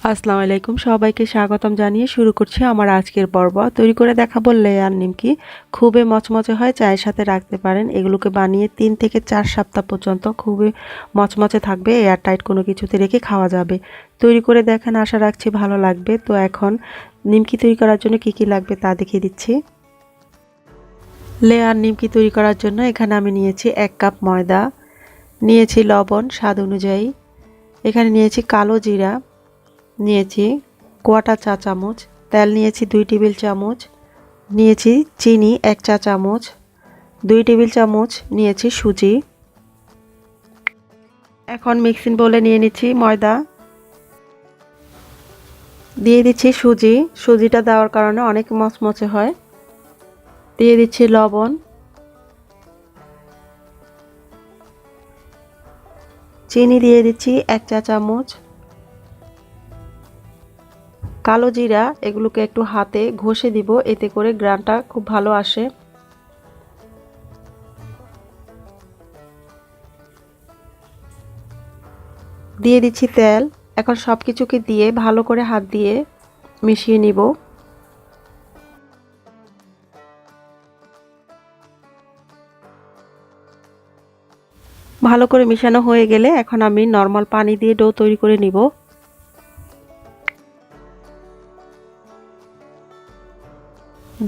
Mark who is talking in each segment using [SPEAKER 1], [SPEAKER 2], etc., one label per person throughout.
[SPEAKER 1] আসসালামু আলাইকুম, সবাইকে স্বাগতম জানিয়ে শুরু করছি আমার আজকের পর্ব। তৈরি করে দেখাবো লেয়ার নিমকি। খুবই মচমচে হয়, চায়ের সাথে রাখতে পারেন। এগুলোকে বানিয়ে 3 থেকে 4 সপ্তাহ পর্যন্ত খুবই মচমচে থাকবে, এয়ার টাইট কোনো কিছুতে রেখে খাওয়া যাবে। তৈরি করে দেখেন, আশা রাখছি ভালো লাগবে। তো এখন নিমকি তৈরি করার জন্য কি কি লাগবে তা দেখিয়ে দিচ্ছি। লেয়ার নিমকি তৈরি করার জন্য এখানে আমি নিয়েছি 1 কাপ ময়দা, নিয়েছি লবণ স্বাদ অনুযায়ী, এখানে নিয়েছি কালো জিরা, নিয়েছি কোয়াটা চা চামচ, তেল নিয়েছি 2 টেবিল চামচ, নিয়েছি চিনি 1 চা চামচ, 2 টেবিল চামচ নিয়েছি সুজি। এখন মিক্সিং বোলে নিয়ে নিচ্ছি ময়দা, দিয়ে দিচ্ছি সুজি। সুজিটা দেওয়ার কারণে অনেক মচমচে হয়। দিয়ে দিচ্ছি লবণ, চিনি দিয়ে দিচ্ছি 1 চা চামচ, কালো জিরা এগুলোকে একটু হাতে ঘষে দিব, এতে করে গ্রানটা খুব ভালো আসে। দিয়ে দিচ্ছি তেল। এখন সবকিছুকে দিয়ে ভালো করে হাত দিয়ে মিশিয়ে নিব। ভালো করে মিশানো হয়ে গেলে এখন আমি নরমাল পানি দিয়ে ডো তৈরি করে নিব।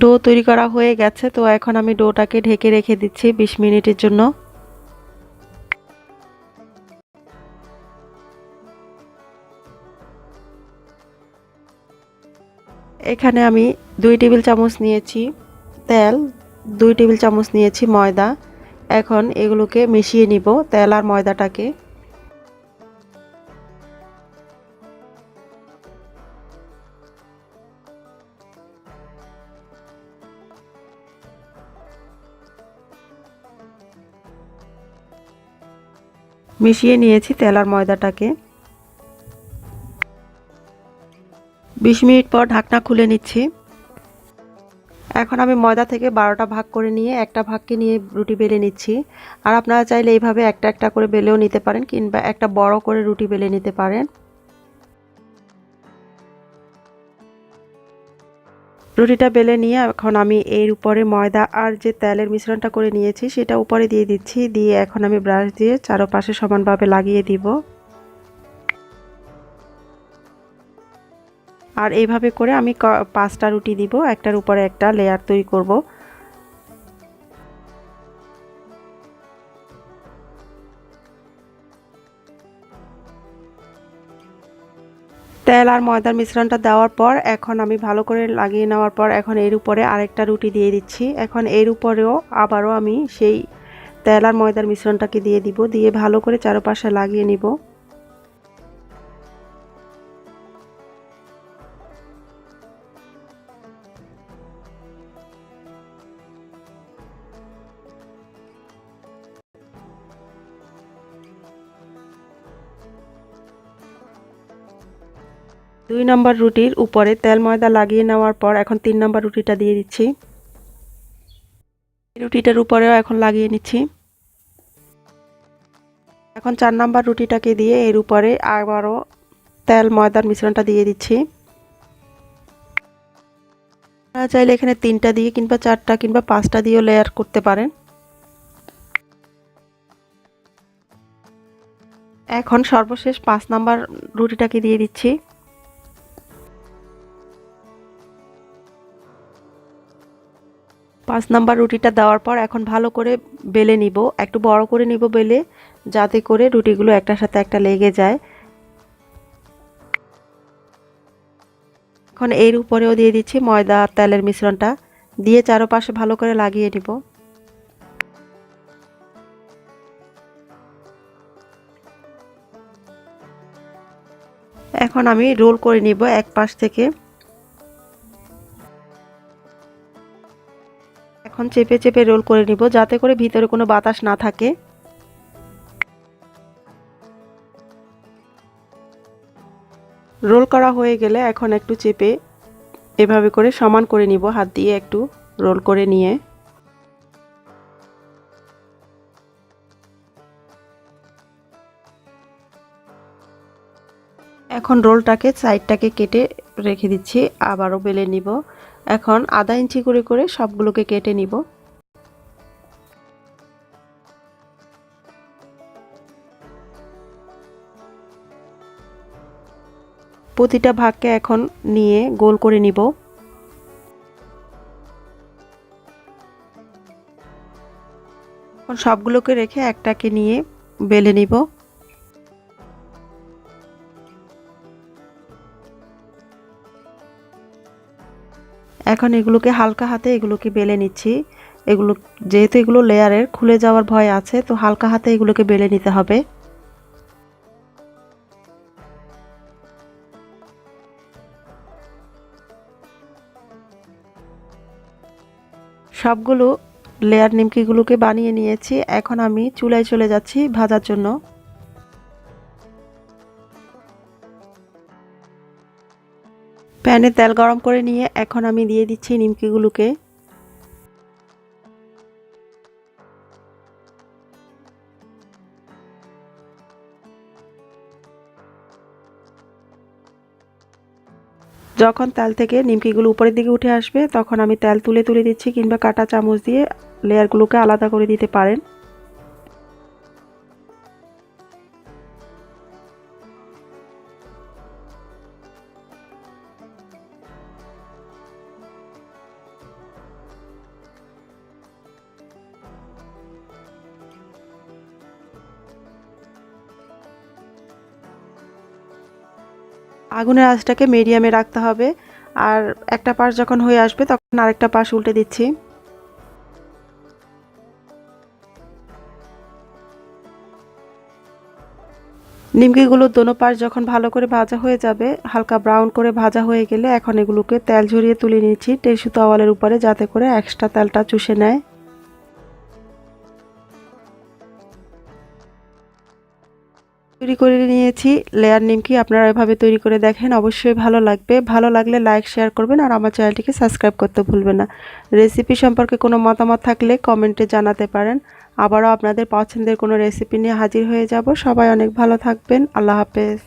[SPEAKER 1] ডো তৈরি করা হয়ে গেছে, তো এখন আমি ডোটাকে ঢেকে রেখে দিচ্ছি 20 মিনিটের জন্য। এখানে আমি 2 টেবিল চামচ নিয়েছি তেল, 2 টেবিল চামচ নিয়েছি ময়দা। এখন এগুলোকে মিশিয়ে নিব, তেল আর ময়দাটাকে। মিশিয়ে নিয়েছি তেল আর ময়দাটাকে। 20 মিনিট পর ঢাকনা খুলে নিচ্ছি। এখন আমি ময়দা থেকে 12টা ভাগ করে নিয়ে একটা ভাগকে নিয়ে রুটি বেলে নিচ্ছি। আর আপনারা চাইলে এইভাবে একটা একটা করে বেলেও নিতে পারেন, কিংবা একটা বড় করে রুটি বেলে নিতে পারেন। রুটিটা বেলে নিয়ে এখন আমি এর উপরে ময়দা আর যে তেলের মিশ্রণটা করে নিয়েছি সেটা উপরে দিয়ে দিচ্ছি। দিয়ে এখন আমি ব্রাশ দিয়ে চারপাশে সমানভাবে লাগিয়ে দিব। আর এইভাবে করে আমি 5টা রুটি দিব, একটার উপরে একটা লেয়ার তৈরি করব। তেল আর ময়দার মিশ্রণটা দেওয়ার পর এখন আমি ভালো করে লাগিয়ে নেওয়ার পর এখন এর উপরে আরেকটা রুটি দিয়ে দিচ্ছি। এখন এর উপরেও আবারও আমি সেই তেল আর ময়দার মিশ্রণটাকে দিয়ে দিব, দিয়ে ভালো করে চারপাশে লাগিয়ে নিব। দুই নম্বর রুটির উপরে তেল ময়দা লাগিয়ে নেওয়ার পর এখন 3 নম্বর রুটিটা দিয়ে দিচ্ছি। রুটিটার উপরেও এখন লাগিয়ে নিচ্ছি। এখন 4 নম্বর রুটিটাকে দিয়ে এর উপরে আবারও তেল ময়দার মিশ্রণটা দিয়ে দিচ্ছি। আপনারা চাইলে এখানে 3টা দিয়ে কিংবা 4টা কিংবা 5টা দিয়েও লেয়ার করতে পারেন। এখন সর্বশেষ 5 নম্বর রুটিটাকে দিয়ে দিচ্ছি। 5 নাম্বার রুটিটা দেওয়ার পর এখন ভালো করে বেলে নিব, একটু বড় করে নিব বেলে, যাতে করে রুটিগুলো একটার সাথে একটা লেগে যায়। এখন এর উপরেও দিয়ে দিচ্ছি ময়দা আর তেলের মিশ্রণটা, দিয়ে চারপাশে ভালো করে লাগিয়ে নিব। এখন আমি রোল করে নিব এক পাশ থেকে। এখন চেপে চেপে রোল করে নিব, যাতে করে ভিতরে কোনো বাতাস না থাকে। রোল করা হয়ে গেলে এখন একটু চেপে এভাবে করে সমান করে নিব, হাত দিয়ে একটু রোল করে নিয়ে। এখন রোলটাকে সাইডটাকে কেটে রেখে দিচ্ছি, আবারও বেলে নিব। এখন আধা ইঞ্চি করে করে সবগুলোকে কেটে নিব। প্রতিটা ভাগকে এখন নিয়ে গোল করে নিব। এখন সবগুলোকে রেখে একটাকে নিয়ে বেলে নিব। এখন এগুলোকে হালকা হাতে এগুলোকে বেলে নিচ্ছি। এগুলো যেহেতু এগুলো লেয়ারের, খুলে যাওয়ার ভয় আছে, তো হালকা হাতে এগুলোকে বেলে নিতে হবে। সবগুলো লেয়ার নিমকিগুলোকে বানিয়ে নিয়েছি। এখন আমি চুলায় চলে যাচ্ছি ভাজার জন্য। প্যানে তেল গরম করে নিয়ে এখন আমি দিয়ে দিচ্ছি নিমকিগুলোকে। যখন তেল থেকে নিমকিগুলো উপরের দিকে উঠে আসবে তখন আমি তেল তুলে তুলে দিচ্ছি, কিংবা কাঁটা চামচ দিয়ে লেয়ারগুলোকে আলাদা করে দিতে পারেন। আগুনের আঁচটাকে মিডিয়ামে রাখতে হবে। আর একটা পাশ যখন হয়ে আসবে তখন আরেকটা পাশ উল্টে দিচ্ছি। নিমকিগুলো দোনো পাশ যখন ভালো করে ভাজা হয়ে যাবে, হালকা ব্রাউন করে ভাজা হয়ে গেলে এখন এগুলোকে তেল ঝরিয়ে তুলে নিচ্ছি টিস্যু তাওয়ালের উপরে, যাতে করে এক্সট্রা তেলটা চুষে নেয়। তৈরি করে নিয়েছি লেয়ার নিমকি। আপনারা এভাবে তৈরি করে দেখেন, অবশ্যই ভালো লাগবে। ভালো লাগলে লাইক শেয়ার করবেন আর আমার চ্যানেলটিকে সাবস্ক্রাইব করতে ভুলবেন না। রেসিপি সম্পর্কে কোনো মতামত থাকলে কমেন্টে জানাতে পারেন। আবারও আপনাদের পছন্দের কোনো রেসিপি নিয়ে হাজির হয়ে যাব। সবাই অনেক ভালো থাকবেন। আল্লাহ হাফেজ।